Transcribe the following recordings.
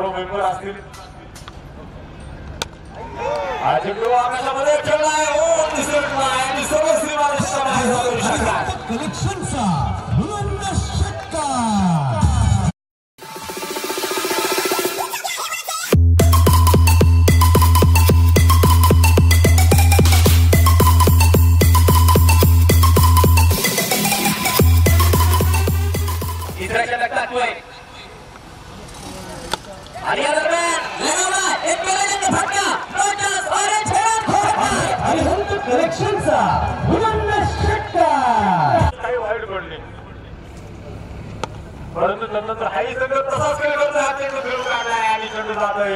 सर्व मेंबर असतील. हा चेंडू आकाशामध्ये खेळलाय. ओ निसर्गलाय आणि सर्व श्रीमानच्या बाहेर जाऊ शकतात. कलेक्शनचा बुलंद षटकार. कलेक्शनचा बुलंद षटकार. काही वाईट पडले परंतु नंतर हाही संघ तसाच खेळ करतो. हा चेंडू खेळून काढलाय आणि चेंडू जातोय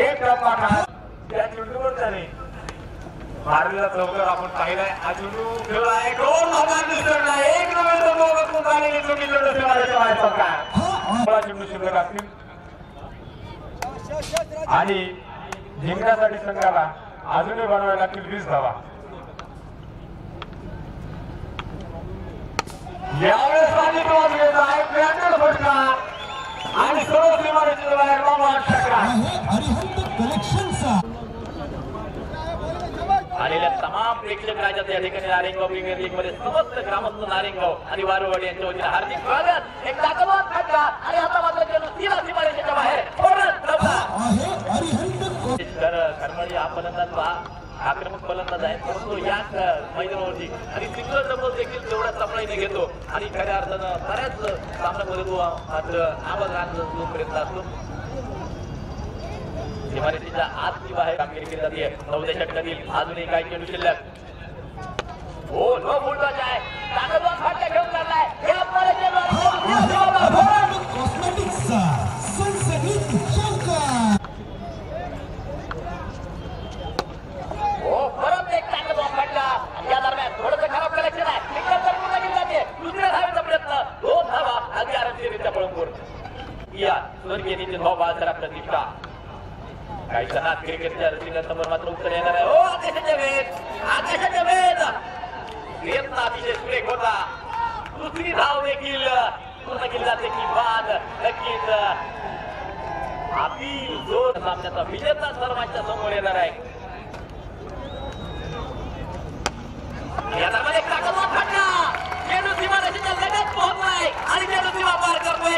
एक टप्पा खात त्या चेंडूवर त्याने मारलेला चौकार आपण पाहिलाय. हा चेंडू खेळलाय. दोन धावांनी निसरला. एक नंबर मोगतून झालेली चुकी चेंडू शिवाराच्या बाहेर चौकार. चेंडू शिल्लक असतील आणि जिंकण्यासाठी संघाला अजूनही बनवायला लागतील 20 धावा. यावेळेस फटका आणि सर्व श्रीमानाच्या बाहेर कलेक्शनचा. आलेल्या तमाम प्रेक्षक राजात या ठिकाणी नारेगाव प्रीमियर लीग मध्ये समस्त ग्रामस्थ नारेगाव आणि वारुवाडी यांच्या वतीने हार्दिक स्वागत. एक ताकदवान फटका आणि आता मात्र चेंडू सीमारेषेच्या बाहेर कर्मळी हा फलंदाज आक्रमक फलंदाज आहे परंतु याच मैदानावरती आणि सिंगल डबल देखील तेवढ्या चपळाईने घेतो आणि खऱ्या अर्थानं बऱ्याच सामन्यामध्ये तो मात्र नाबाद जोपर्यंत असतो. सीमारेषेच्या आतची बाहेर कामगिरी केली जाते. 9 षटकातील अजूनही काही चेंडू शिल्लक. हो नो फुलटॉच आहे. ताकदवान फटका घेऊन चाललाय. कॉस्मेटिक्सचा सनसनीत चौकार. परत एक ताकदवान फटका. या दरम्यान थोडंसं खराब कलेक्शन आहे. पूर्ण केली जाते. दुसऱ्या धावेचा प्रयत्न. 2 धावा अगदी आरामशीररित्या पळून या स्वर्गीय नितीन भाऊ बाळासाहेब प्रतिष्ठा. काही क्षणात क्रिकेटच्या रसिकांसमोर मात्र उत्तर येणार आहे. आकाशाच्या वेध प्रयत्न अतिशय सुरेख होता. दुसरी धाव देखील पूर्ण केली जाते की बाद. नक्कीच अपील जोर सामन्याचा विजेता सर्वांच्या समोर येणार आहे. या दरम्यान एक ताकदवान फटका. चेंडू सीमारेषेच्या लगत पोहोचलाय आणि चेंडू सीमा पार करतोय.